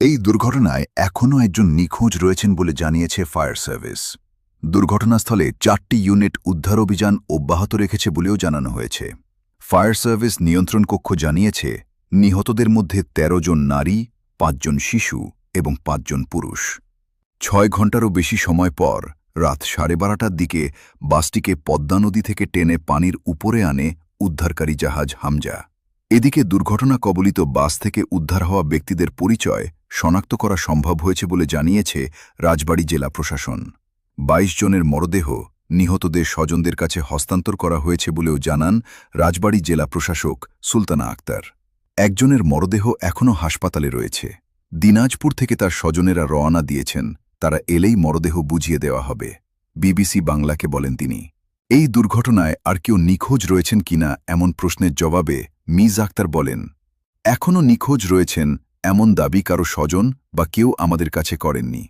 এই দুর্ঘটনায় এখনও একজন নিখোঁজ রয়েছেন বলে জানিয়েছে ফায়ার সার্ভিস। দুর্ঘটনাস্থলে 4টি ইউনিট উদ্ধার অভিযান অব্যাহত রেখেছে বলেও জানানো হয়েছে। ফায়ার সার্ভিস নিয়ন্ত্রণ কক্ষ জানিয়েছে নিহতদের মধ্যে 13 জন নারী, 5 জন শিশু এবং 5 জন পুরুষ। 6 ঘণ্টারও বেশি সময় পর রাত 12:30টার দিকে বাসটিকে পদ্মা নদী থেকে টেনে পানির উপরে আনে উদ্ধারকারী জাহাজ হামজা। এদিকে দুর্ঘটনা কবলিত বাস থেকে উদ্ধার হওয়া ব্যক্তিদের পরিচয় শনাক্ত করা সম্ভব হয়েছে বলে জানিয়েছে রাজবাড়ী জেলা প্রশাসন। 22 জনের মরদেহ নিহতদের স্বজনদের কাছে হস্তান্তর করা হয়েছে বলেও জানান রাজবাড়ী জেলা প্রশাসক সুলতানা আক্তার। একজনের মরদেহ এখনও হাসপাতালে রয়েছে। দিনাজপুর থেকে তার স্বজনেরা রওনা দিয়েছেন, তারা এলেই মরদেহ বুঝিয়ে দেওয়া হবে। বিবিসি বাংলাকে বলেন তিনি। এই দুর্ঘটনায় আর কেউ নিখোঁজ রয়েছেন কিনা এমন প্রশ্নের জবাবে মিজ আক্তার বলেন, এখনও নিখোঁজ রয়েছেন এমন দাবি কারো স্বজন বা কেউ আমাদের কাছে করেননি।